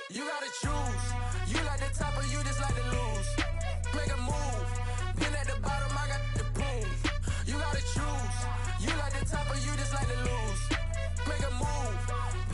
You gotta choose. You like the top or you just like to lose. Make a move. Been at the bottom, I got the proof. You gotta choose. You like the top or you just like to lose. Make a move.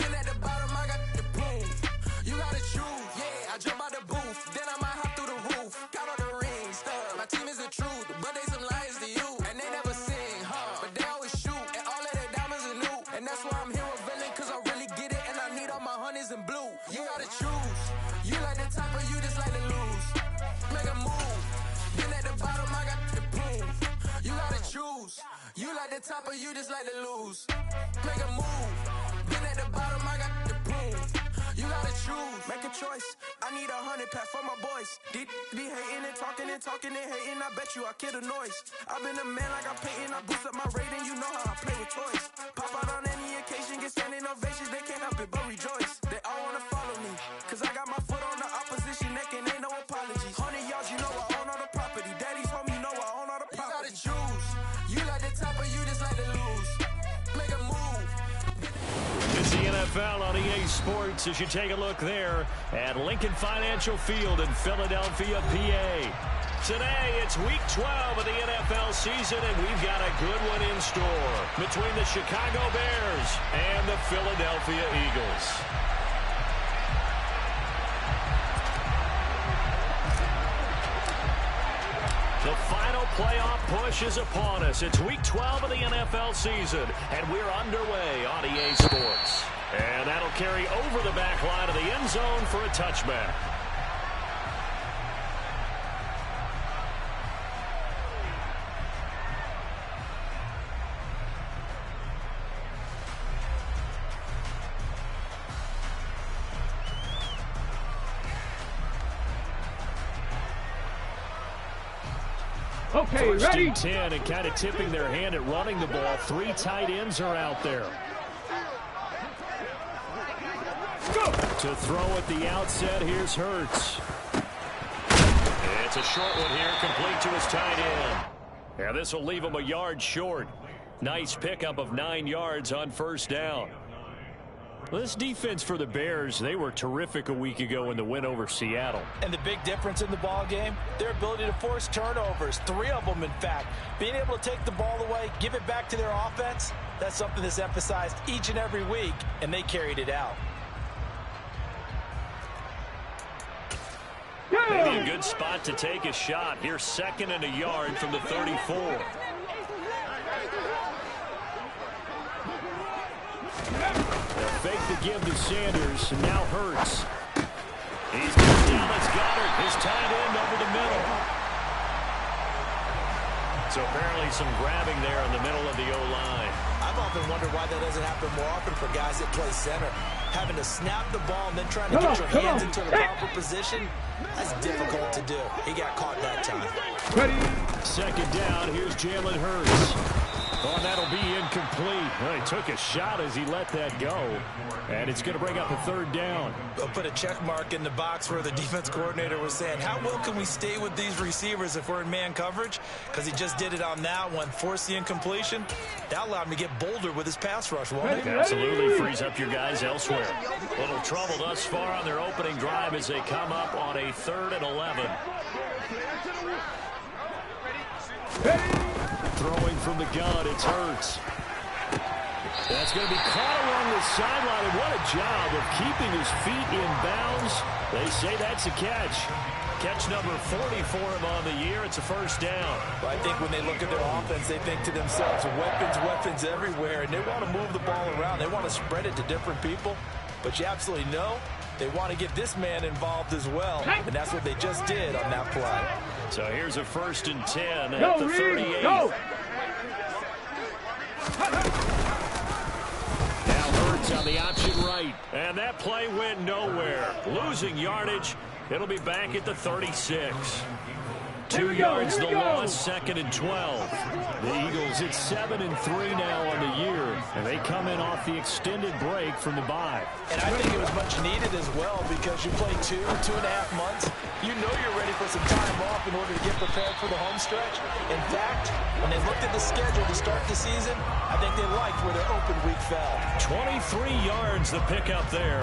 Been at the bottom, I got the proof. You gotta choose. Yeah, I jump out the booth. Then I might hop through the roof. Got all the rings, stuff. My team is the truth, but they some liars to you. And they never sing, but they always shoot. And all of their diamonds are new. And that's why I'm here with villain, cause I really get it. And I need all my honeys in blue. You gotta choose. You like the top or you just like to lose. Make a move. Been at the bottom, I got the proof. You gotta choose. You like the top or you just like to lose. Make a move. Been at the bottom, I got the proof. You gotta choose. Make a choice. I need 100 pack for my boys. Be hating and talking and hating. I bet you I kill the noise. I've been a man like I'm painting. I boost up my rating. You know how I play with toys. Pop out on any occasion, get standing ovations. They can't help it but rejoice. They all wanna follow me, cause I got my foot on the opposition neck and ain't no apologies. 100 yards, you know I own all the property. Daddy's home, you know I own all the property. You gotta choose. You like the top or you just like to lose. Make a move. It's the NFL on EA Sports as you take a look there at Lincoln Financial Field in Philadelphia, PA. Today, it's Week 12 of the NFL season, and we've got a good one in store between the Chicago Bears and the Philadelphia Eagles. The final playoff push is upon us. It's Week 12 of the NFL season, and we're underway on EA Sports. And that'll carry over the back line of the end zone for a touchback. Okay, First ready? and 10, and kind of tipping their hand at running the ball. 3 tight ends are out there. Go! To throw at the outset, here's Hurts. It's a short one here, complete to his tight end. Yeah, this will leave him a yard short. Nice pickup of 9 yards on first down. Well, this defense for the Bears, they were terrific a week ago in the win over Seattle. And the big difference in the ball game, their ability to force turnovers, 3 of them in fact. Being able to take the ball away, give it back to their offense, that's something that's emphasized each and every week, and they carried it out. Maybe a good spot to take a shot. Here's 2nd and a yard from the 34. Fake the give to Sanders, and now Hurts. He's got Dallas Goedert, his tight end over the middle. So apparently some grabbing there in the middle of the O-line. I've often wondered why that doesn't happen more often for guys that play center. Having to snap the ball and then trying to get your hands into the proper position, that's difficult to do. He got caught that time. Ready? 2nd down, here's Jalen Hurts. Oh, that'll be incomplete. Well, he took a shot as he let that go. And it's going to bring up a 3rd down. I'll put a check mark in the box where the defense coordinator was saying, how well can we stay with these receivers if we're in man coverage? Because he just did it on that one. Forced the incompletion. That allowed him to get bolder with his pass rush, won't it? Absolutely frees up your guys elsewhere. Little trouble thus far on their opening drive as they come up on a 3rd and 11. Throwing from the gun, it's Hurts. That's going to be caught along the sideline, and what a job of keeping his feet in bounds. They say that's a catch. Catch number 40 for him on the year. It's a 1st down. Well, I think when they look at their offense, they think to themselves, weapons, weapons everywhere, and they want to move the ball around. They want to spread it to different people, but you absolutely know they want to get this man involved as well, and that's what they just did on that play. So here's a 1st and 10 at the 38. Go! Now Hurts on the option right, and that play went nowhere. Losing yardage. It'll be back at the 36. 2 yards the loss, 2nd and 12. The Eagles at 7-3 now on the year, and they come in off the extended break from the bye. And I think it was much needed as well because you play 2.5 months. You know you're ready for some time off in order to get prepared for the home stretch. In fact, when they looked at the schedule to start the season, I think they liked where their open week fell. 23 yards the pickup there.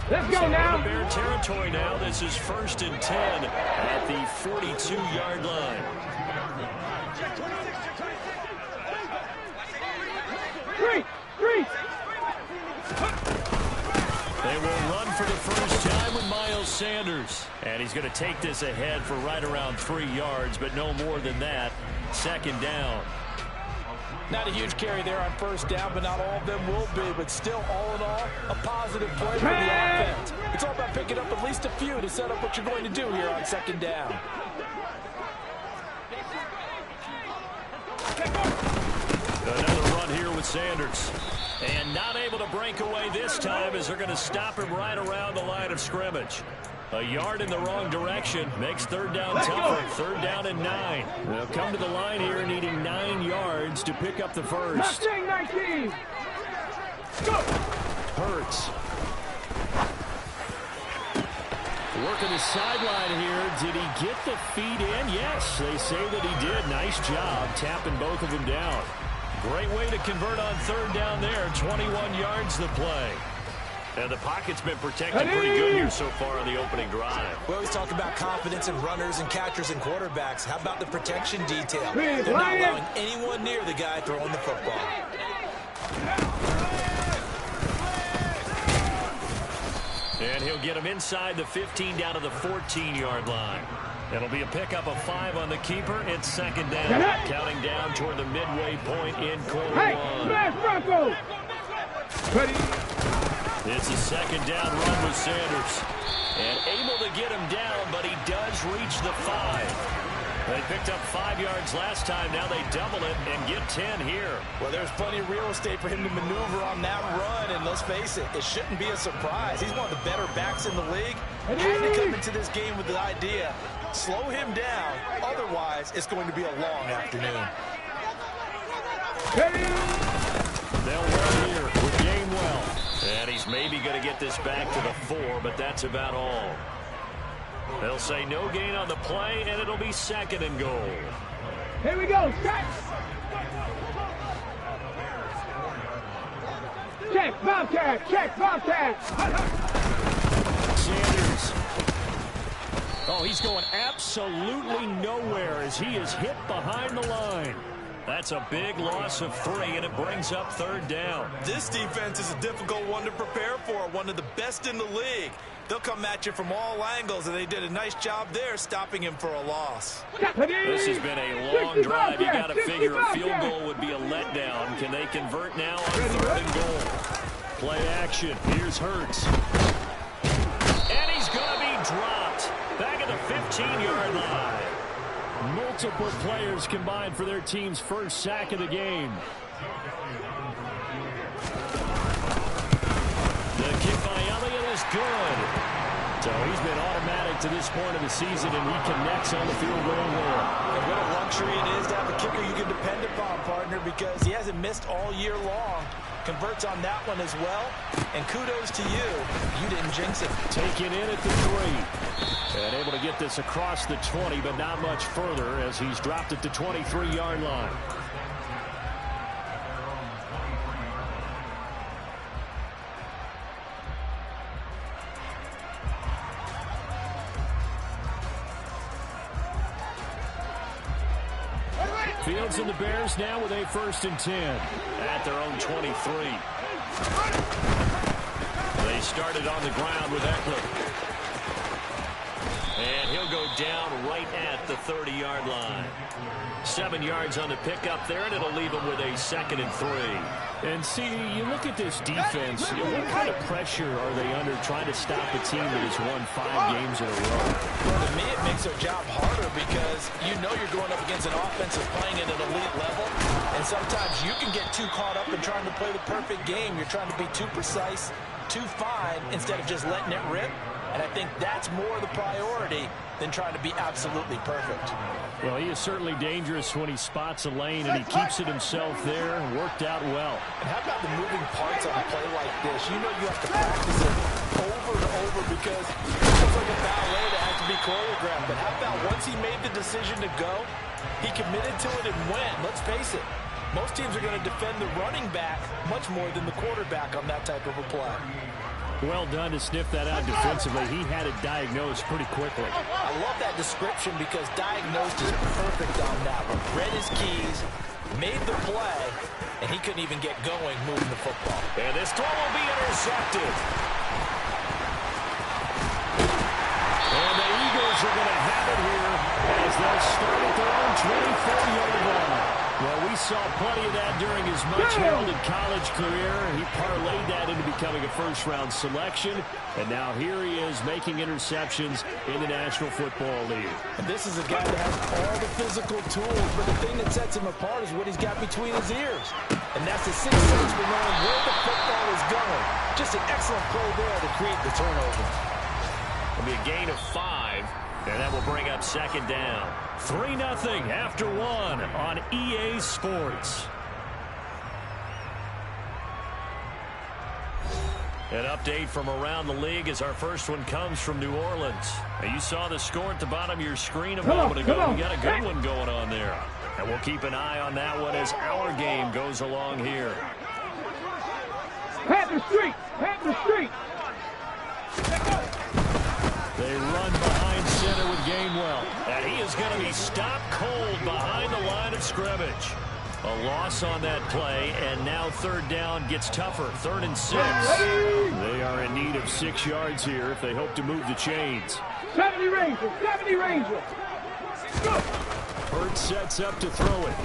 Let's go now. Bear territory now. This is 1st and 10 at the 42-yard line. Three. They will run for the first time with Miles Sanders. And he's going to take this ahead for right around 3 yards, but no more than that. 2nd down. Not a huge carry there on 1st down, but not all of them will be. But still, all in all, a positive play for the offense. It's all about picking up at least a few to set up what you're going to do here on 2nd down. Another run here with Sanders. And not able to break away this time as they're going to stop him right around the line of scrimmage. A yard in the wrong direction makes 3rd down tougher. 3rd down and 9. They'll come to the line here needing 9 yards to pick up the first. 19. Go. Hurts. Working the sideline here. Did he get the feet in? Yes, they say that he did. Nice job tapping both of them down. Great way to convert on 3rd down there. 21 yards the play. And the pocket's been protected pretty good here so far on the opening drive. We always talk about confidence in runners and catchers and quarterbacks. How about the protection detail? They're not allowing anyone near the guy throwing the football. And he'll get him inside the 15 down to the 14-yard line. It'll be a pickup of 5 on the keeper. It's 2nd down. Counting down toward the midway point in quarter 1. Ready. It's a 2nd down run with Sanders. And able to get him down, but he does reach the 5. They picked up 5 yards last time. Now they double it and get 10 here. Well, there's plenty of real estate for him to maneuver on that run. And let's face it, it shouldn't be a surprise. He's one of the better backs in the league. Had to come into this game with the idea, slow him down. Otherwise, it's going to be a long afternoon. They'll run here with Gainwell. And he's maybe going to get this back to the 4, but that's about all. They'll say no gain on the play, and it'll be 2nd and goal. Here we go. Check, Bobcat. Check, Bobcat. Sanders. Oh, he's going absolutely nowhere as he is hit behind the line. That's a big loss of 3, and it brings up 3rd down. This defense is a difficult one to prepare for, one of the best in the league. They'll come at you from all angles, and they did a nice job there stopping him for a loss. This has been a long drive. You got to figure a field goal would be a letdown. Can they convert now on 3rd and goal? Play action. Here's Hurts. And he's going to be dropped. Back at the 15-yard line. Multiple players combined for their team's first sack of the game. The kick by Elliott is good. So he's been automatic to this point of the season, and he connects on the field goal there. And what a luxury it is to have a kicker you can depend upon, partner, because he hasn't missed all year long. Converts on that one as well. And kudos to you. You didn't jinx it. Taken in at the 3. And able to get this across the 20, but not much further as he's dropped at the 23-yard line. Fields and the Bears now with a 1st and 10 at their own 23. They started on the ground with Eckler. And he'll go down right at the 30-yard line. 7 yards on the pickup there, and it'll leave him with a 2nd and 3. And see, you look at this defense, what kind of pressure are they under trying to stop a team that has won 5 games in a row? Well, to me, it makes their job harder because you know you're going up against an offense that's playing at an elite level, and sometimes you can get too caught up in trying to play the perfect game. You're trying to be too precise, too fine, instead of just letting it rip. And I think that's more the priority than trying to be absolutely perfect. Well, he is certainly dangerous when he spots a lane, and he keeps it himself there. Worked out well. And how about the moving parts on a play like this? You know you have to practice it over and over because it's like a ballet that has to be choreographed. But how about once he made the decision to go, he committed to it and went. Let's face it, most teams are going to defend the running back much more than the quarterback on that type of a play. Well done to sniff that out defensively. He had it diagnosed pretty quickly. I love that description because diagnosed is perfect on that one. Read his keys, made the play, and he couldn't even get going moving the football. And this throw will be intercepted. And the Eagles are going to have it here as they'll start at their own 24-yard line. Well, we saw plenty of that during his much-heralded college career. He parlayed that into becoming a first-round selection, and now here he is making interceptions in the National Football League. And this is a guy that has all the physical tools, but the thing that sets him apart is what he's got between his ears. And that's the sixth sense for knowing where the football is going. Just an excellent play there to create the turnover. It'll be a gain of 5, and that will bring up second down. 3-0 after 1 on EA Sports. An update from around the league as our first one comes from New Orleans. Now, you saw the score at the bottom of your screen a moment ago. We got a good one going on there. And we'll keep an eye on that one as our game goes along here. Panther Street! Panther Street! They run behind center with Gainwell. And he is going to be stopped cold behind the line of scrimmage. A loss on that play, and now third down gets tougher. 3rd and 6. They are in need of 6 yards here if they hope to move the chains. 70 Rangers! 70 Rangers! Go! Hurts sets up to throw it.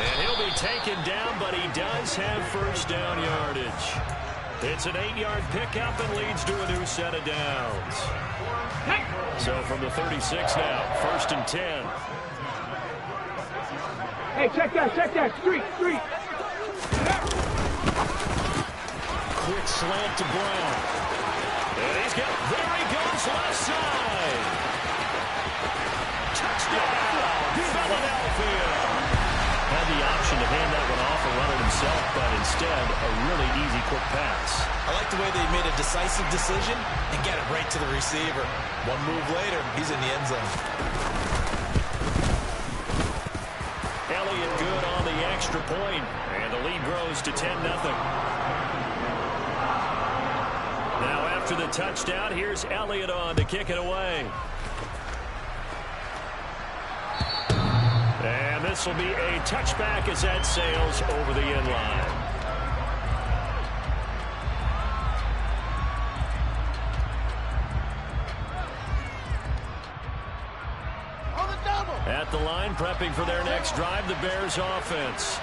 And he'll be taken down, but he does have first down yardage. It's an 8-yard pickup and leads to a new set of downs. So from the 36 now, 1st and 10. Hey, check that, Street! Quick slant to Brown. And there he goes, left side. Touchdown, Philadelphia. Had the option to hand that one off and run it himself, but instead, a really easy quick pass. I like the way they made a decisive decision and get it right to the receiver. One move later, he's in the end zone. Elliott good on the extra point, and the lead grows to 10-0. Now after the touchdown, here's Elliott on to kick it away. And this will be a touchback as that sails over the end line. At the line, prepping for their next drive, the Bears offense.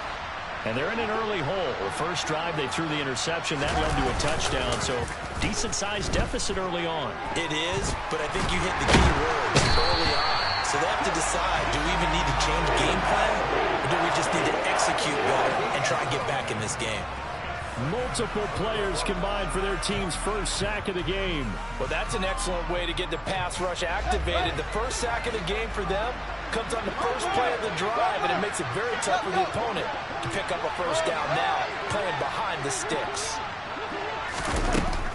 And they're in an early hole. The first drive, they threw the interception. That led to a touchdown, so decent-sized deficit early on. It is, but I think you hit the key word early on. So they have to decide, do we even need to change game plan, or do we just need to execute better and try and get back in this game? Multiple players combined for their team's first sack of the game. Well, that's an excellent way to get the pass rush activated. The first sack of the game for them comes on the first play of the drive, and it makes it very tough for the opponent to pick up a first down now, playing behind the sticks.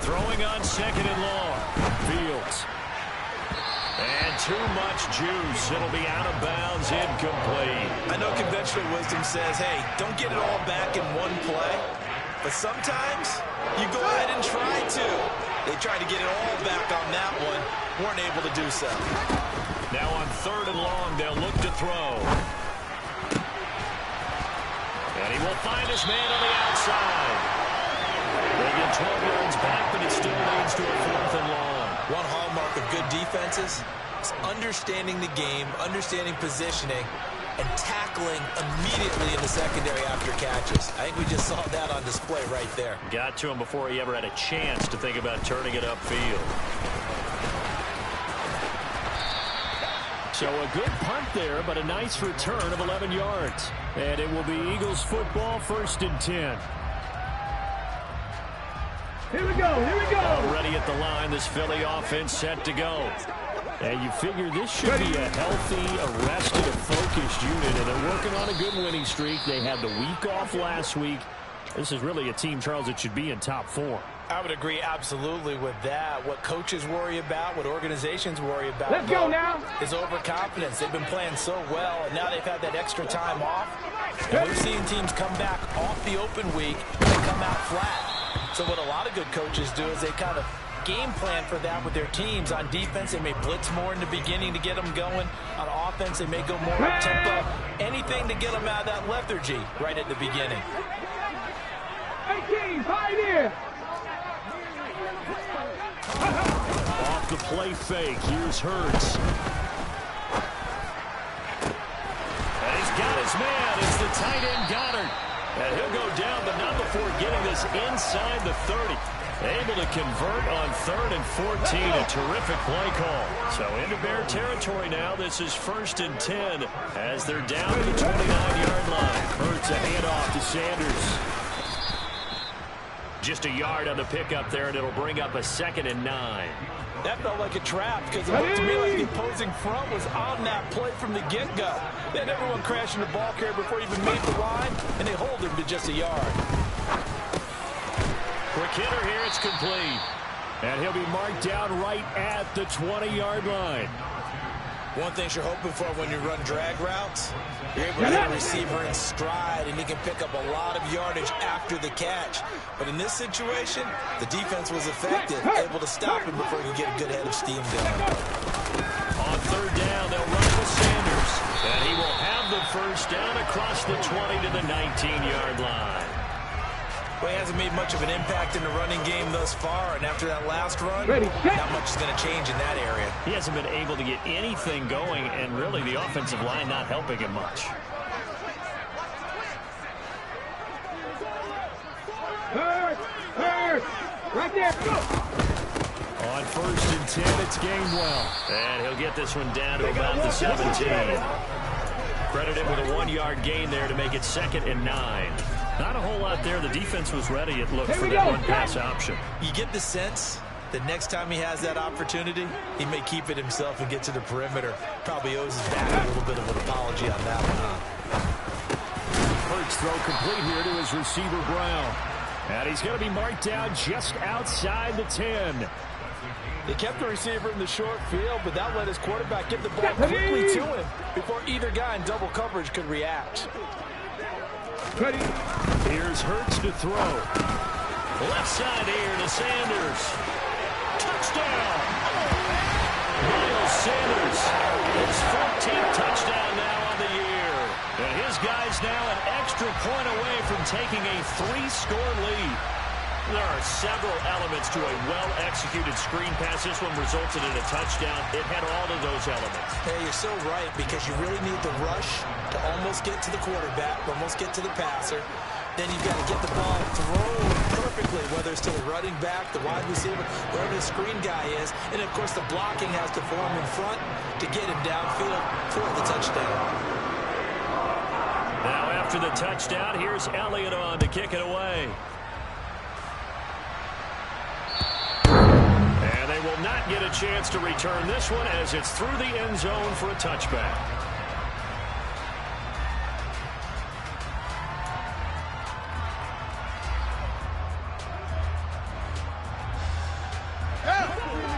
Throwing on 2nd and long. Fields. And too much juice. It'll be out of bounds, incomplete. I know conventional wisdom says, hey, don't get it all back in one play. But sometimes you go ahead and try to. They tried to get it all back on that one. Weren't able to do so. Now on 3rd and long, they'll look to throw. And he will find his man on the outside. They get 12 yards back, but it still leads to a 4th and long. One hallmark of good defenses is understanding the game, understanding positioning, and tackling immediately in the secondary after catches. I think we just saw that on display right there. Got to him before he ever had a chance to think about turning it upfield. So a good punt there, but a nice return of 11 yards. And it will be Eagles football, 1st and 10. Here we go! Already at the line, this Philly offense set to go. And you figure this should be a healthy, arrested, and focused unit, and they're working on a good winning streak. They had the week off last week, This is really a team, Charles, that should be in top 4. I would agree absolutely with that. What coaches worry about, what organizations worry about. Let's go now. Is overconfidence. They've been playing so well, and now they've had that extra time off. And we've seen teams come back off the open week and come out flat. So what a lot of good coaches do is they kind of game plan for that with their teams. On defense, they may blitz more in the beginning to get them going. On offense, they may go more up-tempo. Anything to get them out of that lethargy right at the beginning. 18, pioneer. Off the play fake. Here's Nerz. And he's got his man. It's the tight end Goddard. And he'll go down, but not before getting this inside the 30. Able to convert on 3rd and 14. A terrific play call. So into Bear territory now. This is 1st and 10 as they're down to the 29-yard line. Hurts a handoff to Sanders. Just a yard on the pickup there, and it'll bring up a 2nd and 9. That felt like a trap because it looked to me like the opposing front was on that play from the get-go. They had everyone crashing the ball carrier before he even made the line, and they hold him to just a yard. Quick hitter here, it's complete. And he'll be marked down right at the 20-yard line. One thing you're hoping for when you run drag routes, you're able to hit a receiver in stride, and he can pick up a lot of yardage after the catch. But in this situation, the defense was effective, able to stop him before he could get a good head of steam going. On 3rd down, they'll run with Sanders. And he will have the 1st down across the 20 to the 19-yard line. Well, he hasn't made much of an impact in the running game thus far, and after that last run, not much is going to change in that area. He hasn't been able to get anything going, and really the offensive line not helping him much. Right there, go! On 1st and 10, it's Gainwell. And he'll get this one down to about the 17. Credit him with a 1-yard gain there to make it 2nd and 9. Not a whole lot there. The defense was ready, it looked, for that one-pass option. You get the sense that next time he has that opportunity, he may keep it himself and get to the perimeter. Probably owes his back a little bit of an apology on that one, huh? Hurts throw complete here to his receiver, Brown. And he's going to be marked down just outside the 10. They kept the receiver in the short field, but that let his quarterback get the ball quickly to him before either guy in double coverage could react. Ready. Here's Hurts to throw. Left side here to Sanders. Touchdown! Miles Sanders. His 14th touchdown now on the year. And his guys now an extra point away from taking a 3-score lead. There are several elements to a well-executed screen pass. This one resulted in a touchdown. It had all of those elements. Hey, you're so right, because you really need the rush to almost get to the quarterback, almost get to the passer. Then you've got to get the ball thrown perfectly, whether it's to the running back, the wide receiver, wherever the screen guy is. And, of course, the blocking has to form in front to get him downfield for the touchdown. Now, after the touchdown, here's Elliott on to kick it away. And they will not get a chance to return this one as it's through the end zone for a touchback.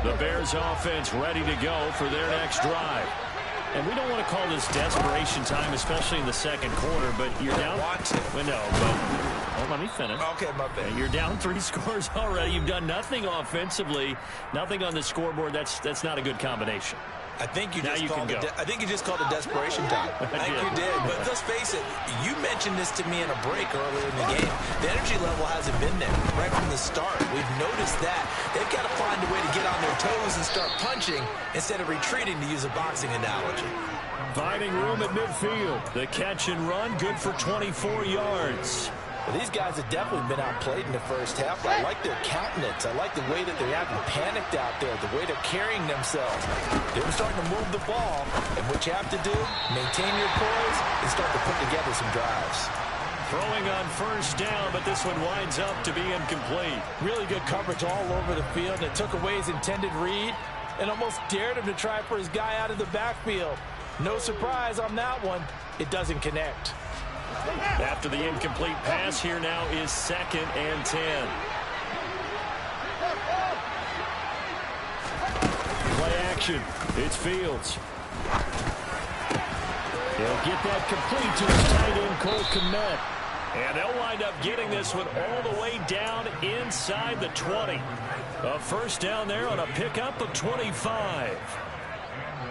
The Bears offense ready to go for their next drive. And we don't want to call this desperation time, especially in the second quarter, but you're down. Want to. Well, no, but well, let me finish. Okay, my bad. You're down 3 scores already. You've done nothing offensively, nothing on the scoreboard. That's not a good combination. I think you Now just you called can it. I think you just called it desperation time. I think you did. But let's face it. You mentioned this to me in a break earlier in the game. The energy level hasn't been there right from the start. We've noticed that they've got to find a way to get on their toes and start punching instead of retreating, to use a boxing analogy. Finding room at midfield. The catch and run, good for 24 yards. Well, these guys have definitely been outplayed in the first half. I like their countenance. I like the way that they haven't panicked out there, the way they're carrying themselves. They're starting to move the ball, and what you have to do, maintain your poise and start to put together some drives. Throwing on first down, but this one winds up to be incomplete. Really good coverage all over the field, and it took away his intended read and almost dared him to try for his guy out of the backfield. No surprise on that one. It doesn't connect. After the incomplete pass, here now is 2nd and 10. Play action. It's Fields. He'll get that complete to his tight end, Cole Kmet. And they'll wind up getting this one all the way down inside the 20. A first down there on a pickup of 25.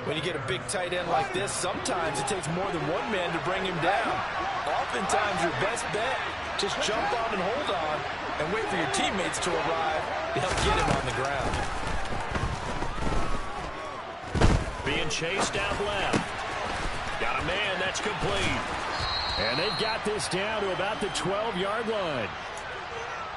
When you get a big tight end like this, sometimes it takes more than one man to bring him down. Oftentimes, your best bet, just jump on and hold on and wait for your teammates to arrive to help get him on the ground. Being chased out left. Got a man that's complete. And they've got this down to about the 12-yard line.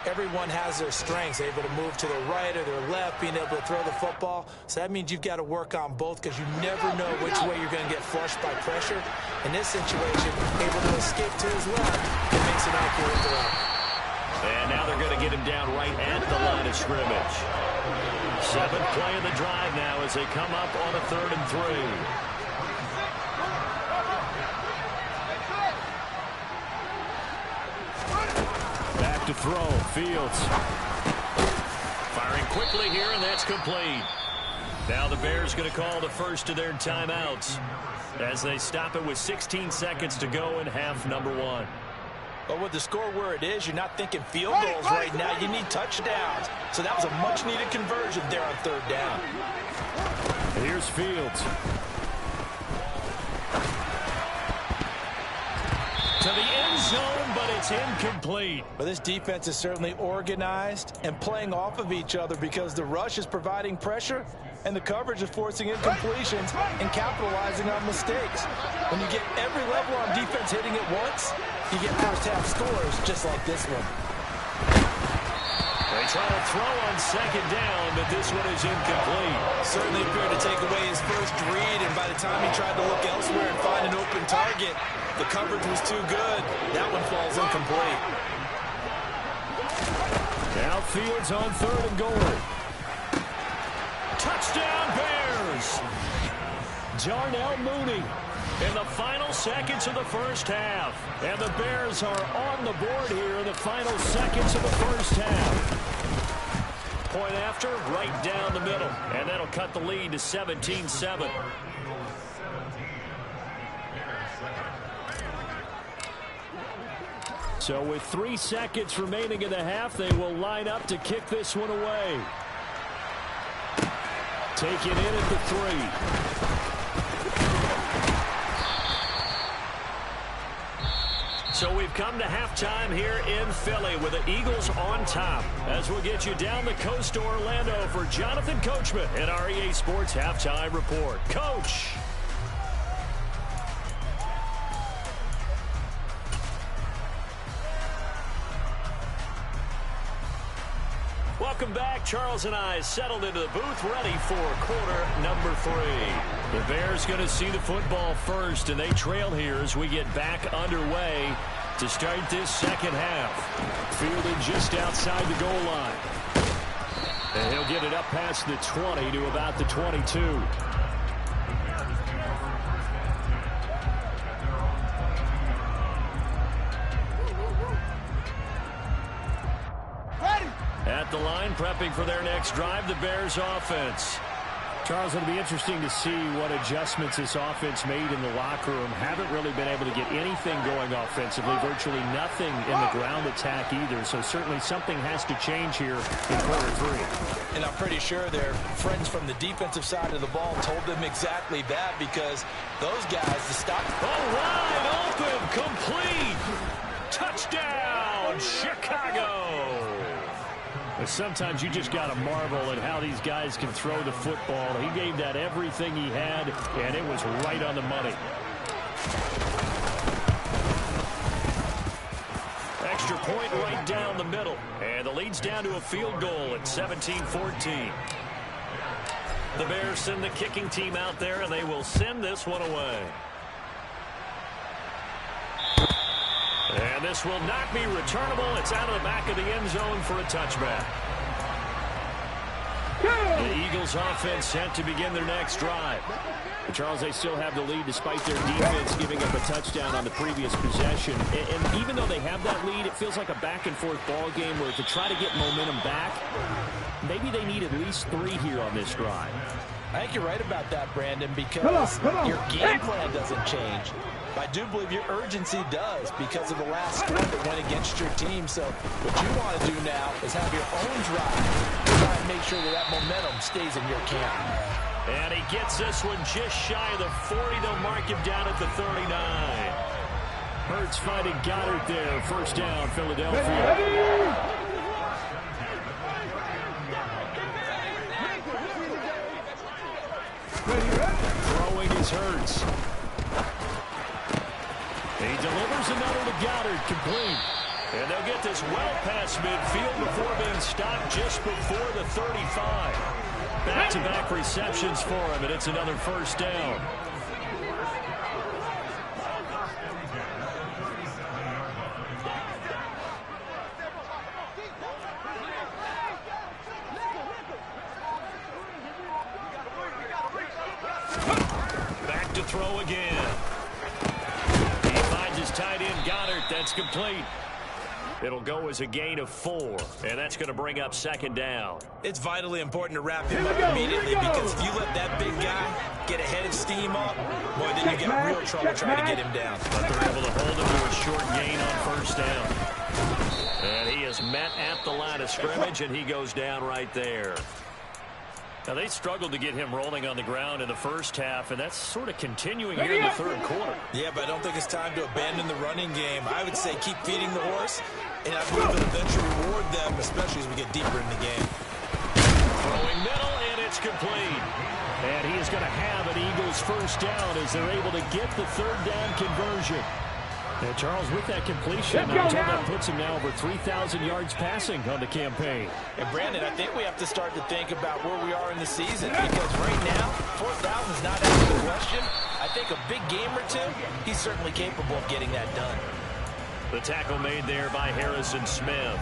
Everyone has their strengths, able to move to their right or their left, being able to throw the football. So that means you've got to work on both because you never know which way you're going to get flushed by pressure. In this situation, able to escape to his left, it makes it accurate throw. And now they're going to get him down right at the line of scrimmage. 7th play of the drive now as they come up on a 3rd and 3. To throw, Fields. Firing quickly here, and that's complete. Now the Bears going to call the first of their timeouts as they stop it with 16 seconds to go in half number 1. But with the score where it is, you're not thinking field goals right now. You need touchdowns. So that was a much-needed conversion there on 3rd down. Here's Fields. To the end zone, but it's incomplete. Well, this defense is certainly organized and playing off of each other because the rush is providing pressure and the coverage is forcing incompletions and capitalizing on mistakes. When you get every level on defense hitting it once, you get first-half scores just like this one. They try to throw on 2nd down, but this one is incomplete. Certainly appeared to take away his first read, and by the time he tried to look elsewhere and find an open target, the coverage was too good. That one falls incomplete. Now Fields on 3rd and goal. Touchdown Bears! Darnell Mooney in the final seconds of the first half. And the Bears are on the board here in the final seconds of the first half. Point after, right down the middle. And that'll cut the lead to 17-7. So with 3 seconds remaining in the half, they will line up to kick this one away. Take it in at the 3. So we've come to halftime here in Philly with the Eagles on top. As we'll get you down the coast to Orlando for Jonathan Coachman in our EA Sports Halftime Report. Coach. Welcome back. Charles and I settled into the booth, ready for quarter number 3. The Bears going to see the football first, and they trail here as we get back underway to start this second half. Fielded just outside the goal line. And he'll get it up past the 20 to about the 22. At the line, prepping for their next drive, the Bears offense. Charles, it'll be interesting to see what adjustments this offense made in the locker room. Haven't really been able to get anything going offensively, virtually nothing in the ground attack either. So certainly something has to change here in quarter 3. And I'm pretty sure their friends from the defensive side of the ball told them exactly that, because those guys, the stop. Oh, wide open, complete. Touchdown, Chicago. Sometimes you just got to marvel at how these guys can throw the football. He gave that everything he had, and it was right on the money. Extra point right down the middle. And the lead's down to a field goal at 17-14. The Bears send the kicking team out there, and they will send this one away. And this will not be returnable. It's out of the back of the end zone for a touchback. The Eagles offense set to begin their next drive. But Charles, they still have the lead despite their defense giving up a touchdown on the previous possession. And even though they have that lead, it feels like a back-and-forth ball game where to try to get momentum back, maybe they need at least 3 here on this drive. I think you're right about that, Brandon, because your game plan doesn't change. I do believe your urgency does because of the last score that went against your team. So what you want to do now is have your own drive to try and make sure that that momentum stays in your camp. And he gets this one just shy of the 40. They'll mark him down at the 39. Hurts finding Goddard there. First down, Philadelphia. Throwing is Hurts. He delivers another to Goddard, complete. And they'll get this well past midfield before being stopped just before the 35. Back-to-back receptions for him, and it's another first down. Back to throw again. He finds his tight end, Goddard. That's complete. It'll go as a gain of 4, and that's going to bring up second down. It's vitally important to wrap him up immediately because if you let that big guy get a head of steam up, boy, then you get real trouble trying to get him down. But they're able to hold him to a short gain on first down. And he is met at the line of scrimmage, and he goes down right there. Now, they struggled to get him rolling on the ground in the first half, and that's sort of continuing here in the third quarter. Yeah, but I don't think it's time to abandon the running game. I would say keep feeding the horse, and I believe it'll eventually reward them, especially as we get deeper in the game. Throwing middle, and it's complete. And he is going to have an Eagles first down as they're able to get the third down conversion. Now, Charles, with that completion, I'm told that puts him now over 3,000 yards passing on the campaign. And, Brandon, I think we have to start to think about where we are in the season because right now, 4,000 is not out of the question. I think a big game or two, he's certainly capable of getting that done. The tackle made there by Harrison Smith.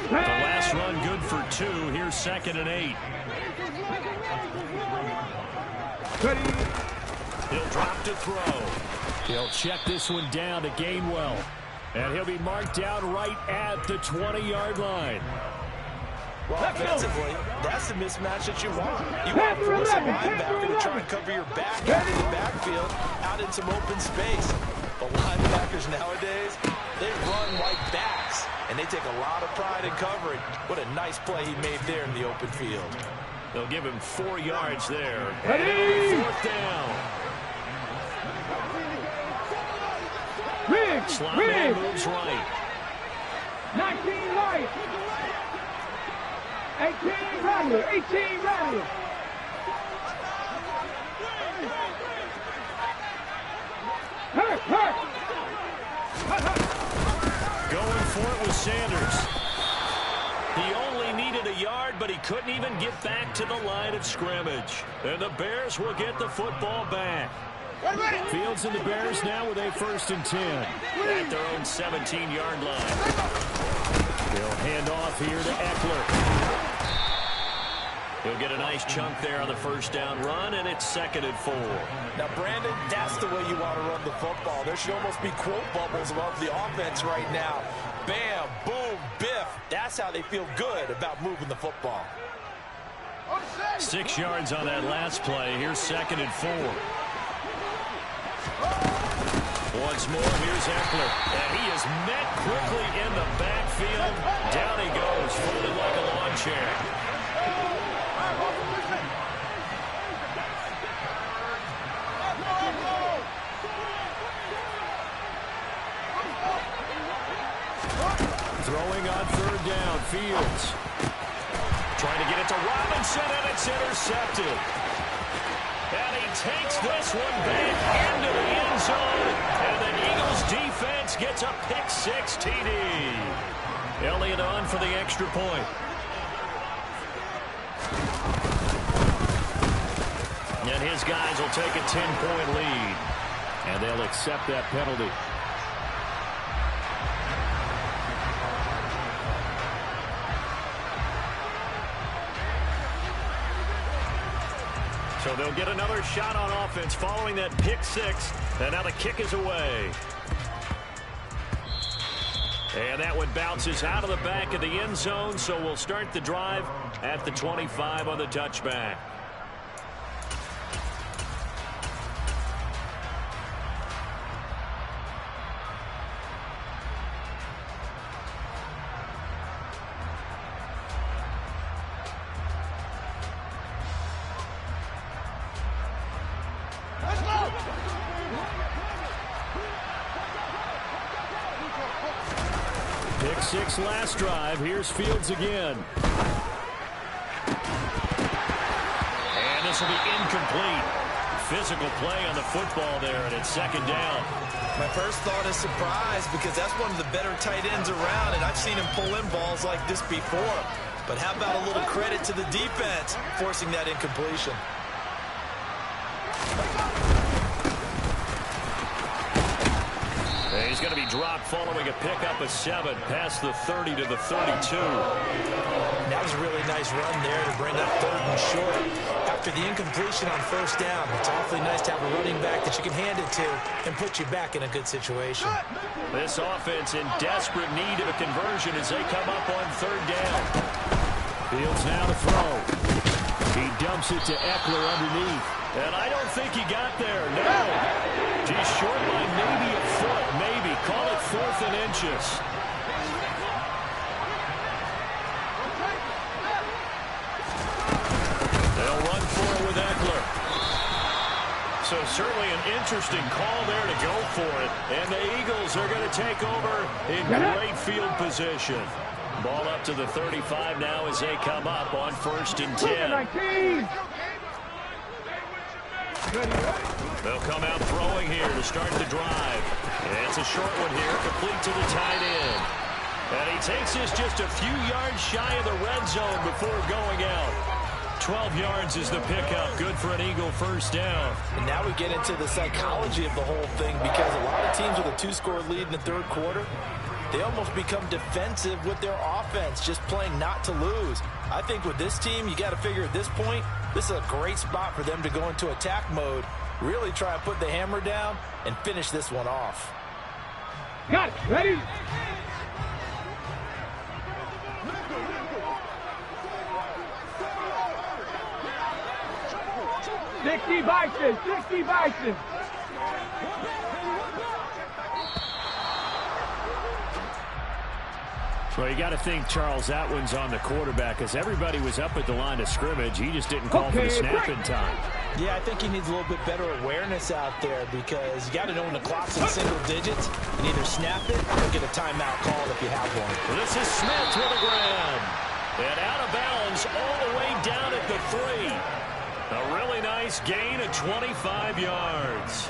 The last run good for 2. Here's 2nd and 8. He'll drop to throw. He'll check this one down to Gainwell. And he'll be marked down right at the 20-yard line. Well, offensively, that's the mismatch that you want. You want to force a linebacker to try and cover your back out in the backfield, out in some open space. But linebackers nowadays, they run like backs, and they take a lot of pride in covering. What a nice play he made there in the open field. They'll give him 4 yards there. And 4th down. Slot man moves right. 19 right. 18 Rattler. 18 Rattler. Going for it with Sanders. He only needed a yard, but he couldn't even get back to the line of scrimmage. And the Bears will get the football back. Fields and the Bears now with a 1st and 10 at their own 17-yard line. They'll hand off here to Eckler. He'll get a nice chunk there on the first down run, and it's 2nd and 4. Now, Brandon, that's the way you want to run the football. There should almost be quote bubbles above the offense right now. Bam, boom, biff. That's how they feel good about moving the football. 6 yards on that last play. Here's 2nd and 4. Once more, here's Eckler. And he is met quickly in the backfield. Down he goes, folded like a lawn chair. Throwing on 3rd down, Fields. Trying to get it to Robinson, and it's intercepted. And he takes this one back into the end zone. And the Eagles defense gets a pick-6 TD. Elliott on for the extra point. And his guys will take a 10-point lead. And they'll accept that penalty. So they'll get another shot on offense following that pick six. And now the kick is away. And that one bounces out of the back of the end zone, so we'll start the drive at the 25 on the touchback. Pick six last drive. Here's Fields again. And this will be incomplete. Physical play on the football there, and it's second down. My first thought is surprise because that's one of the better tight ends around, and I've seen him pull in balls like this before. But how about a little credit to the defense forcing that incompletion? He's going to be dropped following a pickup of 7 past the 30 to the 32. That was a really nice run there to bring up 3rd and short. After the incompletion on first down, it's awfully nice to have a running back that you can hand it to and put you back in a good situation. This offense in desperate need of a conversion as they come up on 3rd down. Fields now to throw. He dumps it to Eckler underneath. And I don't think he got there. No. He's short by maybe a foot. Maybe. Call it 4th and inches. They'll run for it with Eckler. So certainly an interesting call there to go for it. And the Eagles are going to take over in great field position. Ball up to the 35 now as they come up on 1st and 10. They'll come out throwing here to start the drive. And it's a short one here, complete to the tight end. And he takes this just a few yards shy of the red zone before going out. 12 yards is the pickup. Good for an Eagle first down. And now we get into the psychology of the whole thing because a lot of teams with a 2-score lead in the 3rd quarter, they almost become defensive with their offense, just playing not to lose. I think with this team, you got to figure at this point, this is a great spot for them to go into attack mode, really try to put the hammer down and finish this one off. Got it. Ready? Sixty Bison. 60 Bison. Well, you got to think, Charles, that one's on the quarterback because everybody was up at the line of scrimmage. He just didn't call for the snap in time. Yeah, I think he needs a little bit better awareness out there because you got to know when the clock's in single digits and either snap it or get a timeout called if you have one. Well, this is Smith with a grab. And out of bounds all the way down at the 3. A really nice gain of 25 yards.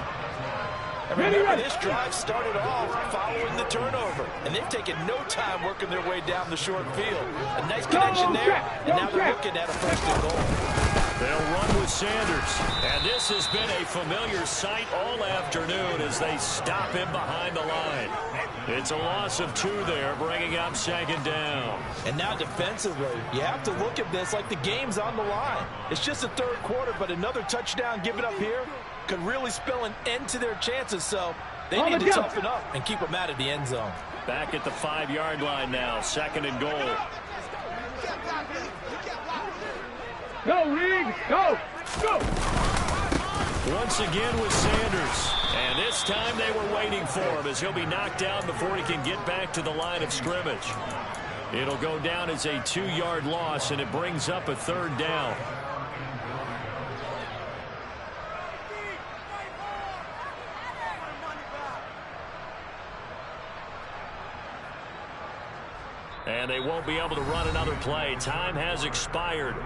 And remember, this drive started off following the turnover, and they've taken no time working their way down the short field. A nice connection there, and now they're looking at a 1st and goal. They'll run with Sanders, and this has been a familiar sight all afternoon as they stop him behind the line. It's a loss of 2 there, bringing up 2nd down. And now defensively, you have to look at this like the game's on the line. It's just the 3rd quarter, but another touchdown given up here could really spell an end to their chances, so they need to toughen up and keep them out of the end zone. Back at the 5-yard line now, 2nd and goal. Go, Reed. Go. Go. Once again with Sanders. And this time they were waiting for him as he'll be knocked down before he can get back to the line of scrimmage. It'll go down as a 2-yard loss, and it brings up a 3rd down. And they won't be able to run another play. Time has expired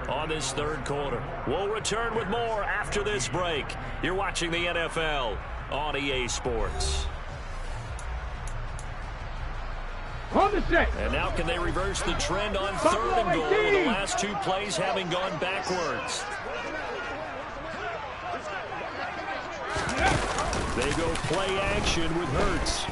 on this 3rd quarter. We'll return with more after this break. You're watching the NFL on EA Sports. On the set. And now can they reverse the trend on 3rd and goal with the last 2 plays having gone backwards? They go play action with Hurts.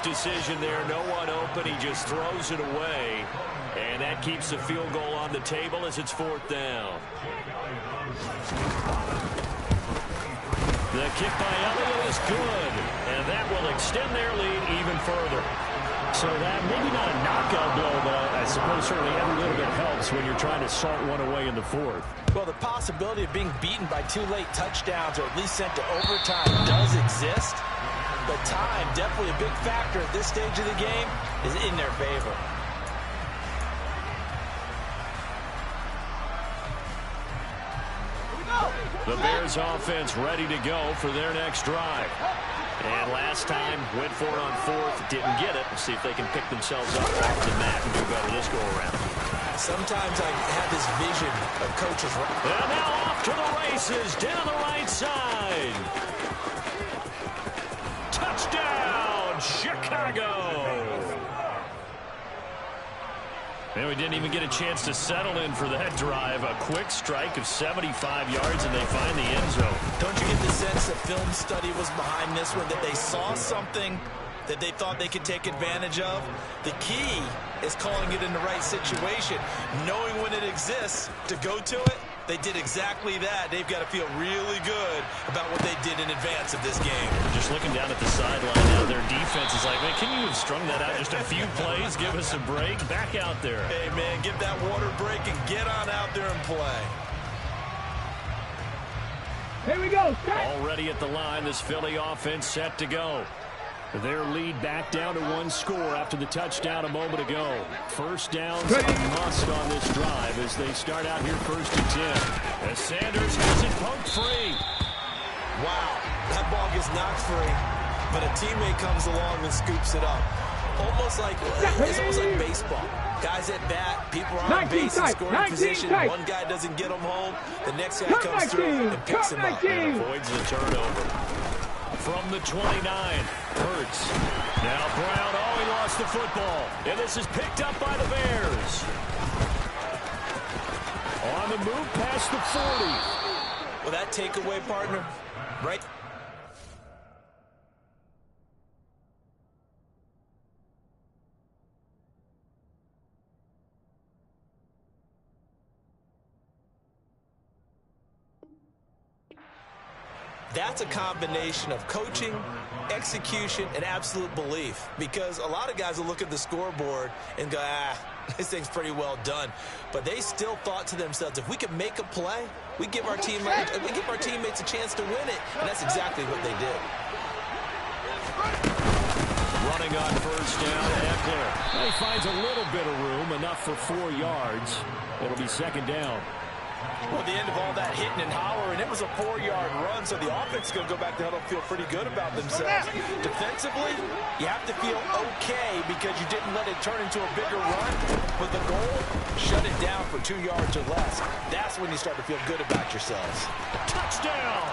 decision there. No one open. He just throws it away. And that keeps the field goal on the table as it's 4th down. The kick by Elliott is good. And that will extend their lead even further. So that maybe not a knockout blow, but I suppose certainly every little bit helps when you're trying to salt one away in the 4th. Well, the possibility of being beaten by 2 late touchdowns or at least sent to overtime does exist. But time, definitely a big factor at this stage of the game, is in their favor. The Bears offense ready to go for their next drive. And last time, went for it on 4th, didn't get it. We'll see if they can pick themselves up off the mat and do better this go-around. Sometimes I have this vision of coaches. And now off to the races, down the right side. Touchdown, Chicago! And we didn't even get a chance to settle in for that drive. A quick strike of 75 yards, and they find the end zone. Don't you get the sense that film study was behind this one, that they saw something that they thought they could take advantage of? The key is calling it in the right situation, knowing when it exists to go to it. They did exactly that. They've got to feel really good about what they did in advance of this game. Just looking down at the sideline now, their defense is like, man, can you have strung that out just a few plays? Give us a break. Back out there. Hey, man, give that water break and get on out there and play. Here we go. Already at the line, this Philly offense set to go. Their lead back down to 1 score after the touchdown a moment ago. First down's a must on this drive as they start out here 1st and 10. As Sanders has it poked free. Wow, that ball gets knocked free, but a teammate comes along and scoops it up. It's almost like baseball. Guys at bat, people are on base in scoring position. One guy doesn't get them home. The next guy comes through and picks him up. And avoids the turnover. From the 29, Hurts. Now Brown, he lost the football. And this is picked up by the Bears. On the move past the 40. Well, that takeaway, partner, right? That's a combination of coaching, execution, and absolute belief. Because a lot of guys will look at the scoreboard and go, this thing's pretty well done. But they still thought to themselves, if we could make a play, we give our teammates a chance to win it. And that's exactly what they did. Running on first down, Eckler. He finds a little bit of room, enough for 4 yards. It'll be 2nd down. Well, at the end of all that hitting and hollering, it was a 4-yard run, so the offense is going to go back to huddle, feel pretty good about themselves. Defensively, you have to feel okay because you didn't let it turn into a bigger run. But the goal, shut it down for 2 yards or less. That's when you start to feel good about yourselves. Touchdown!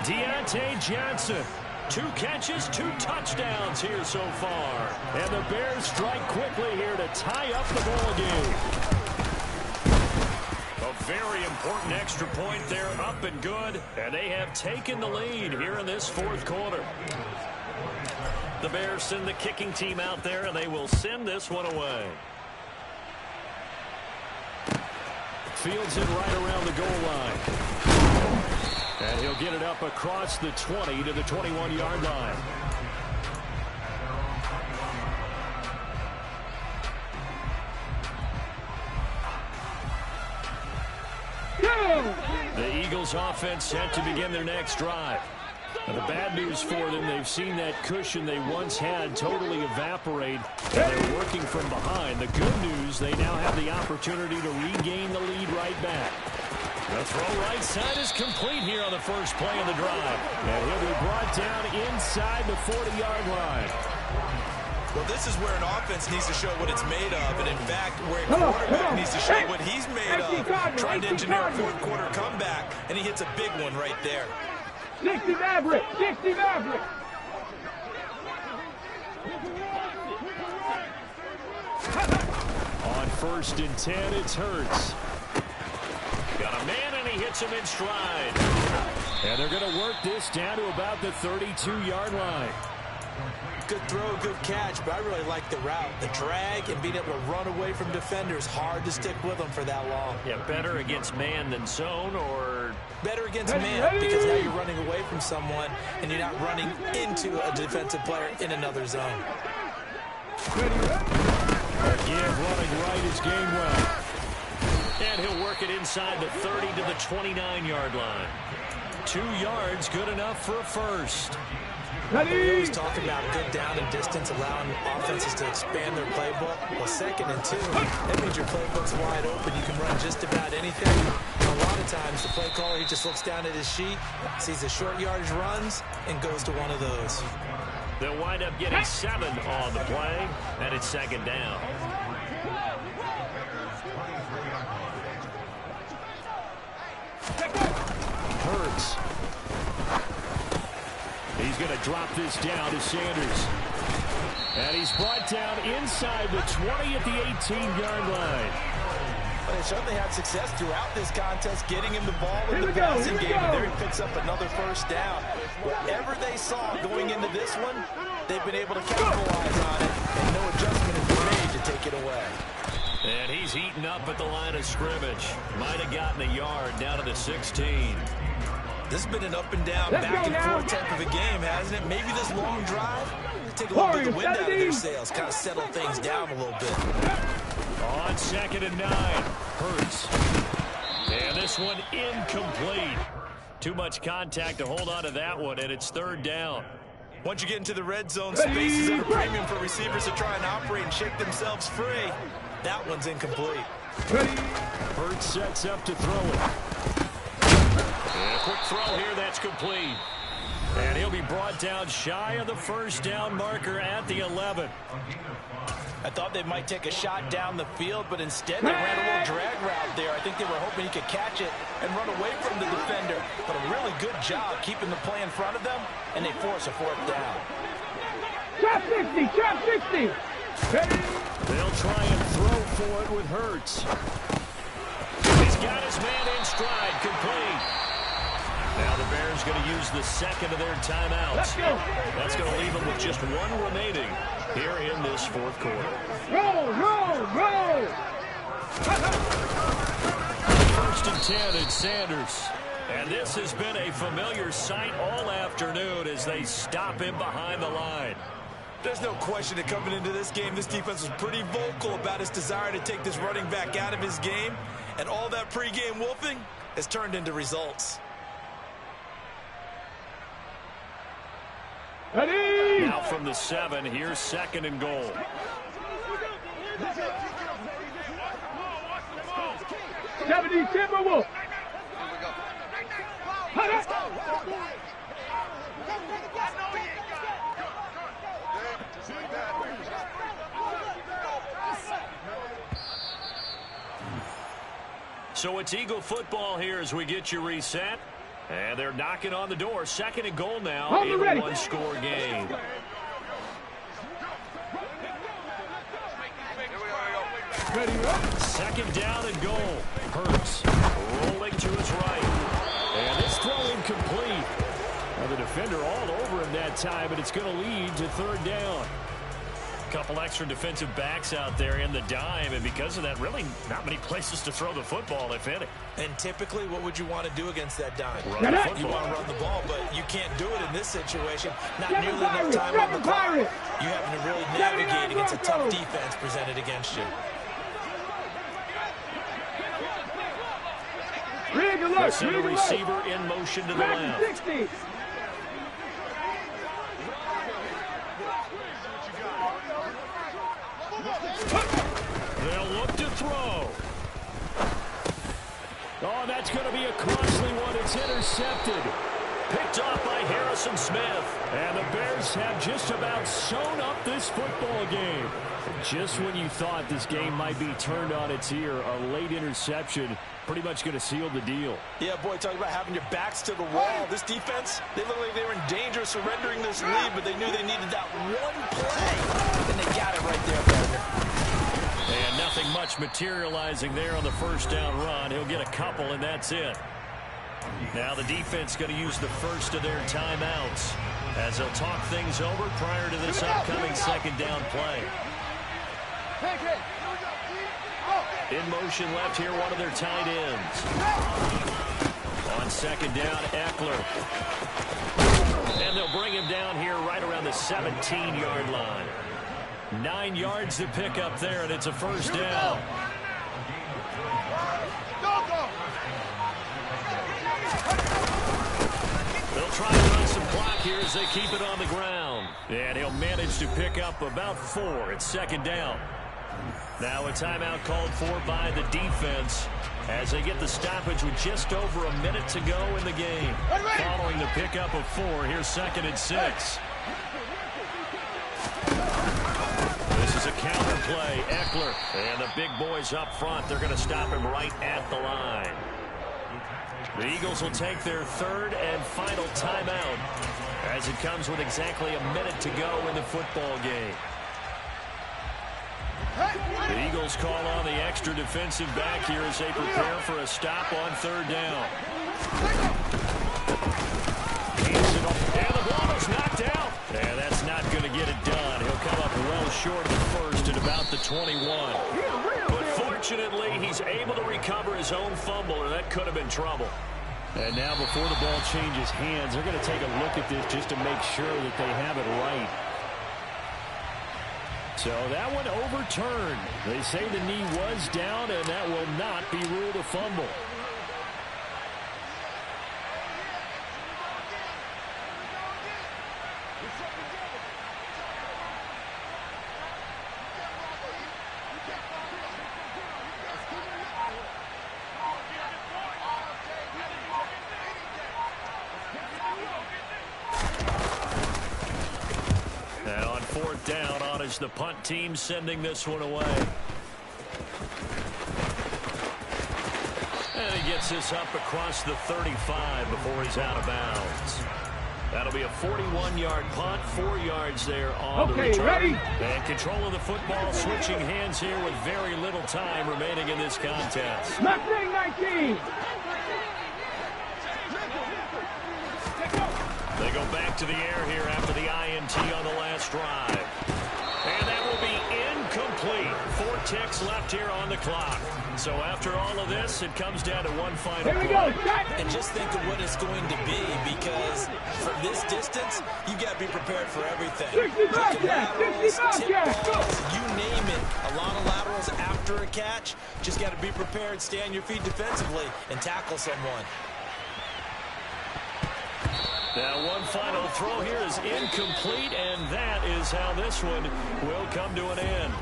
Deontay Johnson. 2 catches, 2 touchdowns here so far. And the Bears strike quickly here to tie up the ball game. A very important extra point there, up and good. And they have taken the lead here in this 4th quarter. The Bears send the kicking team out there, and they will send this one away. Fields it right around the goal line. And he'll get it up across the 20 to the 21-yard line. The Eagles offense set to begin their next drive. Now, the bad news for them, they've seen that cushion they once had totally evaporate, and they're working from behind. The good news, they now have the opportunity to regain the lead right back. The throw right side is complete here on the first play of the drive. And he'll be brought down inside the 40-yard line. Well, this is where an offense needs to show what it's made of. And, in fact, where a quarterback needs to show what he's made of. Trying to engineer a 4th quarter comeback, and he hits a big one right there. 60 Maverick! 60 Maverick! On 1st and 10, it's Hurts. Got a man, and he hits him in stride. And they're going to work this down to about the 32-yard line. Good throw, good catch, but I really like the route. The drag and being able to run away from defenders, hard to stick with them for that long. Yeah, better against man than zone, or better against man, because now you're running away from someone and you're not running into a defensive player in another zone. Again, running right is Gainwell. And he'll work it inside the 30 to the 29-yard line. 2 yards, good enough for a first. We always talk about good down and distance, allowing offenses to expand their playbook. Well, 2nd and 2, that means your playbook's wide open. You can run just about anything. And a lot of times, the play caller, he just looks down at his sheet, sees the short yardage runs, and goes to one of those. They'll wind up getting 7 on the play, and it's 2nd down. Nerz. He's going to drop this down to Sanders. And he's brought down inside the 20 at the 18-yard line. But they certainly had success throughout this contest, getting him the ball in the passing game, and there he picks up another first down. Whatever they saw going into this one, they've been able to capitalize on it, and no adjustment has been made to take it away. And he's eaten up at the line of scrimmage. Might have gotten a yard down to the 16. This has been an up and down, back and forth type of a game, hasn't it? Maybe this long drive, take a little bit of the wind out of their sails, kind of settle things down a little bit. On 2nd and 9, Hurts. And this one incomplete. Too much contact to hold on to that one, and it's 3rd down. Once you get into the red zone, space is at a premium for receivers to try and operate and shake themselves free. That one's incomplete. Hurts sets up to throw it. And a quick throw here, that's complete. And he'll be brought down shy of the first down marker at the 11. I thought they might take a shot down the field, but instead they ran a little drag route there. I think they were hoping he could catch it and run away from the defender. But a really good job keeping the play in front of them, and they force a 4th down. Trap 60, trap 60. They'll try and throw for it with Hurts. He's got his man in stride, complete. Now the Bears going to use the 2nd of their timeouts. That's going to leave them with just 1 remaining here in this 4th quarter. Roll, roll, roll. 1st and 10 at Sanders. And this has been a familiar sight all afternoon as they stop him behind the line. There's no question that coming into this game, this defense was pretty vocal about its desire to take this running back out of his game. And all that pregame wolfing has turned into results. Ready? Now from the 7, here's 2nd and goal. Timberwolf. So it's Eagle football here as we get you reset. And they're knocking on the door. 2nd and goal now in a 1-score game. Ready, up. 2nd down and goal. Hurts rolling to his right. And this throw incomplete. Now the defender all over him that time, but it's going to lead to 3rd down. A couple extra defensive backs out there in the dime, and because of that, really not many places to throw the football, if any. And typically, what would you want to do against that dime? Run the You football. want to run the ball, but you can't do it in this situation. Not nearly enough time on the clock. You having to really navigate against a tough defense presented against you. The center receiver in motion to the left. 60. They'll look to throw. Oh, that's going to be a costly one. It's intercepted. Picked off by Harrison Smith. And the Bears have just about sewn up this football game. Just when you thought this game might be turned on its ear, a late interception pretty much going to seal the deal. Yeah, boy, talking about having your backs to the wall. This defense, they look like they were in danger of surrendering this lead, but they knew they needed that one play, and they got it right there, partner. And nothing much materializing there on the first down run. He'll get a couple, and that's it. Now the defense going to use the first of their timeouts as they'll talk things over prior to this upcoming second down play. In motion left here, one of their tight ends. On second down, Eckler. And they'll bring him down here right around the 17-yard line. 9 yards to pick up there, and it's a first down. They'll try to run some clock here as they keep it on the ground. And he'll manage to pick up about 4 at second down. Now a timeout called for by the defense as they get the stoppage with just over a minute to go in the game. Following the pickup of 4, here's 2nd and 6. This is a counter play. Eckler and the big boys up front. They're going to stop him right at the line. The Eagles will take their 3rd and final timeout as it comes with exactly a minute to go in the football game. The Eagles call on the extra defensive back here as they prepare for a stop on 3rd down. And the ball is knocked out. And that's not going to get it done. He'll come up well short of the first at about the 21. But fortunately, he's able to recover his own fumble, or that could have been trouble. And now before the ball changes hands, they're going to take a look at this just to make sure that they have it right. So that one overturned. They say the knee was down, and that will not be ruled a fumble. Down on is the punt team sending this one away. And he gets this up across the 35 before he's out of bounds. That'll be a 41-yard punt, 4 yards there on the return. Ready? And control of the football, switching hands here with very little time remaining in this contest. Left wing 19. They go back to the air here after the INT on the last drive. And that will be incomplete. 4 ticks left here on the clock. So after all of this, it comes down to one final Here we play. go. And just think of what it's going to be, because from this distance, you got to be prepared for everything. 65 Laterals, tip catch, go. balls, you name it. A lot of laterals after a catch. Just got to be prepared, stay on your feet defensively, and tackle someone. Now one final throw here is incomplete, and that is how this one will come to an end.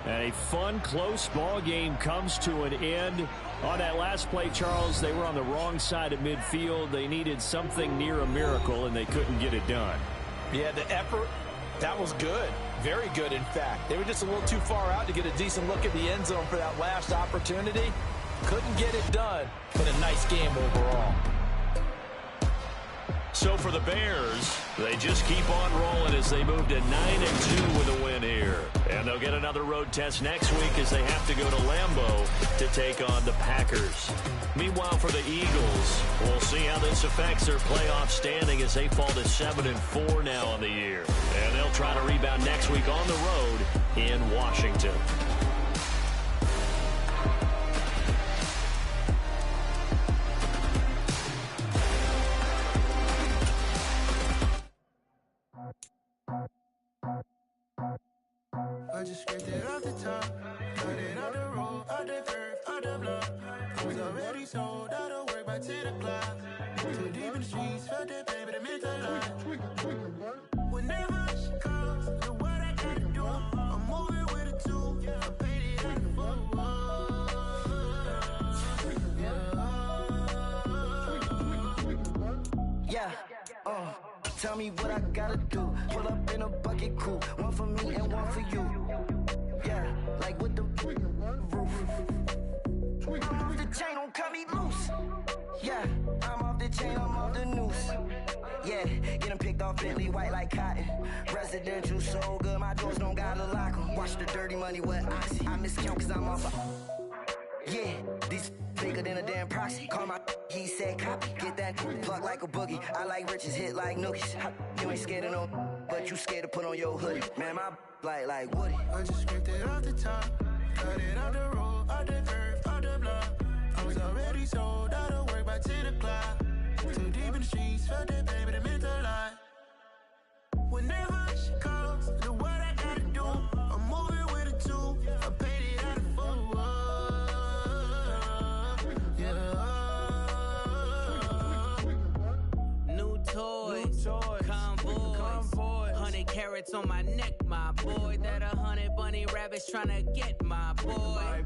And a fun, close ball game comes to an end. On that last play, Charles, they were on the wrong side of midfield. They needed something near a miracle, and they couldn't get it done. Yeah, the effort, that was good. Very good, in fact. They were just a little too far out to get a decent look at the end zone for that last opportunity. Couldn't get it done, but a nice game overall. So for the Bears, they just keep on rolling as they move to 9-2 with a win here. And they'll get another road test next week as they have to go to Lambeau to take on the Packers. Meanwhile, for the Eagles, we'll see how this affects their playoff standing as they fall to 7-4 now on the year. And they'll try to rebound next week on the road in Washington. I just scraped it off the top, cut it out the road, out the turf, out the block. Was already sold, out of work by 10 o'clock. Too deep in the streets, felt that baby, that meant a lot. Whenever she calls, do what I gotta do. I'm moving with a 2, I paid it out the Yeah, tell me what I gotta do. Pull up in a bucket coupe, one for me and one for you. Yeah, like with the roof. I'm off the chain, don't cut me loose. Yeah, I'm off the chain, I'm off the noose. Yeah, getting picked off Bentley, white like cotton. Residential so good, my doors don't gotta lock 'em. Watch the dirty money with Oxy. I miscount cause I'm off. Yeah, these bigger than a damn proxy. Call my He said copy, get that pluck like a boogie. I like riches, hit like nookies. You ain't scared of no, but you scared to put on your hoodie. Man, my like Woody. I just scraped it off the top, cut it off the road, off the curve, off the block. I was already sold out of work by 10 o'clock. Too deep in the streets, felt that baby, that meant a lot. Whenever she calls, do what I gotta do. I'm moving with a two, I paid it out of full. Yeah. New toys, convoy, 100 carats on my neck, my boy. That 100 bunny rabbits tryna get my boy.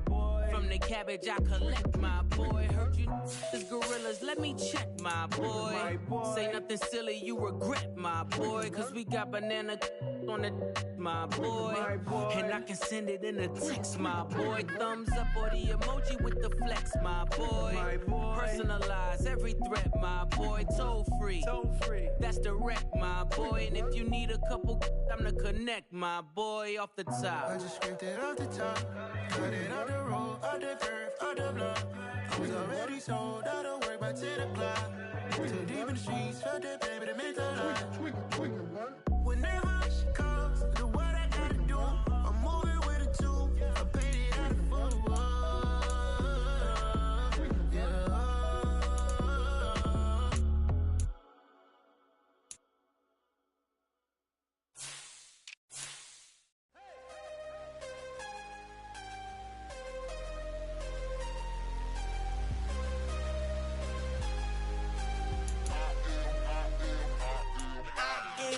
From the cabbage I collect, my boy. Heard you is gorillas, let me check, my boy. Say nothing silly, you regret, my boy. Cause we got banana on the my boy. And I can send it in a text, my boy. Thumbs up or the emoji with the flex, my boy. Personalize every threat, my boy. Toll free, that's direct, my boy. And if you need a couple, I'm the connect, my boy. Off the top, I just scraped it off the top, cut it off the road, off the curve, off the block. I was already sold out of work by 10 o'clock. Too deep in the streets, felt that baby, that meant a lot. Whenever she calls, do what I gotta do. I'm moving with a two, I paid it out of full. Yeah.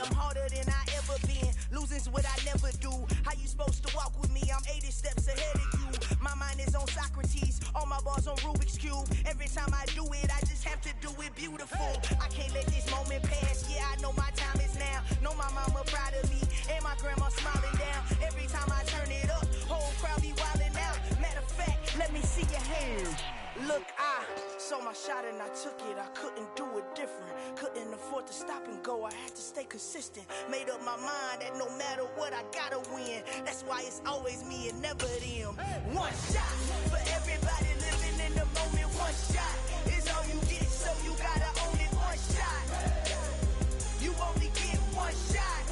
I'm harder than I ever been. Losing's what I never do. How you supposed to walk with me? I'm 80 steps ahead of you. My mind is on Socrates. All my bars on Rubik's Cube. Every time I do it, I just have to do it beautiful. I can't let this moment pass. Yeah, I know my time is now. Know my mama proud of me. And my grandma smiling down. Every time I turn it up, whole crowd be wilding out. Matter of fact, let me see your hands. Look, I saw my shot and I took it. I couldn't do it different. Couldn't afford to stop and go. I had to stay consistent. Made up my mind that no matter what, I gotta win. That's why it's always me and never them. One shot for everybody living in the moment. One shot is all you get, so you gotta own it. One shot. You only get one shot.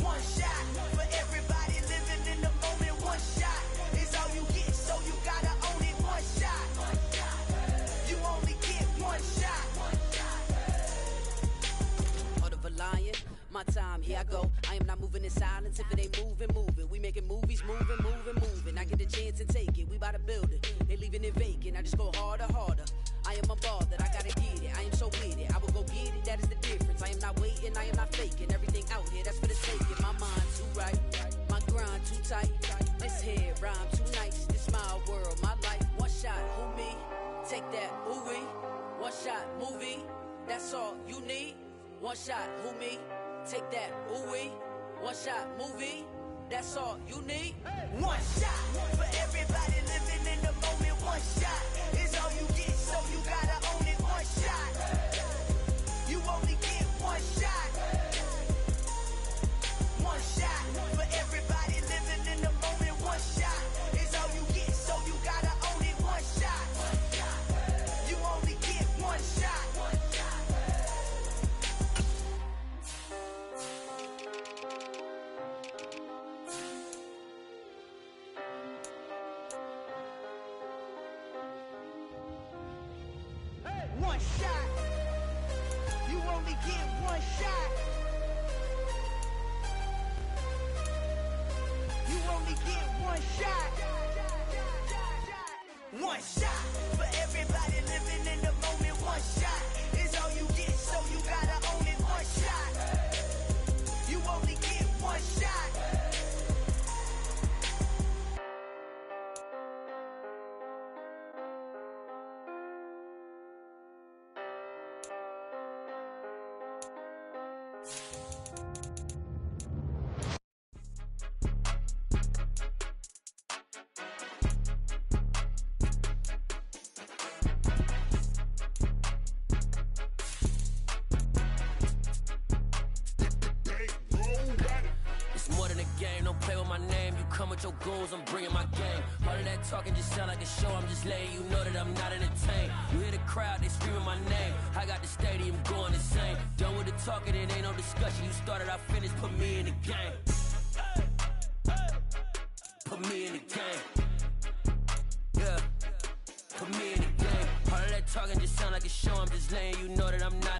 One shot for everybody living in the moment. One shot is all you get, so you gotta own it. One shot. You only get one shot. Heart of a lion, my time, here I go. I am not moving in silence. If it ain't moving, moving. We making movies, moving. I get the chance and take it. We bout to build it. They leaving it vacant. I just go harder. I am a ball that I gotta get it. I am so with it. I will go get it. That is the difference. I am not waiting. I am not faking. Everything out here, that's for the taking. My mind too right. My grind too tight. This head rhyme too nice. This my world, my life. One shot, who me? Take that, ooh wee. One shot, movie. That's all you need. One shot, who me? Take that, ooh wee. One shot, movie. That's all you need. One shot for everybody living in the moment. One shot is all you get, so you gotta own it. One shot. You only get one shot. One shot for everybody living in the moment. One shot is all you get, so you gotta own it. One shot. You only get one shot. One shot. You only get one shot. You only get one shot. One shot for everybody living in the moment. One shot is all you get, so you gotta own it. One shot. You only get one shot. game. Don't play with my name. You come with your goons, I'm bringing my game. All of that talking just sound like a show. I'm just letting you know that I'm not entertained. You hear the crowd, they screaming my name. I got the stadium going insane. Done with the talking, it ain't no discussion. You started, I finished, put me in the game. Put me in the game. Yeah. Put me in the game. All of that talking just sound like a show. I'm just letting you know that I'm not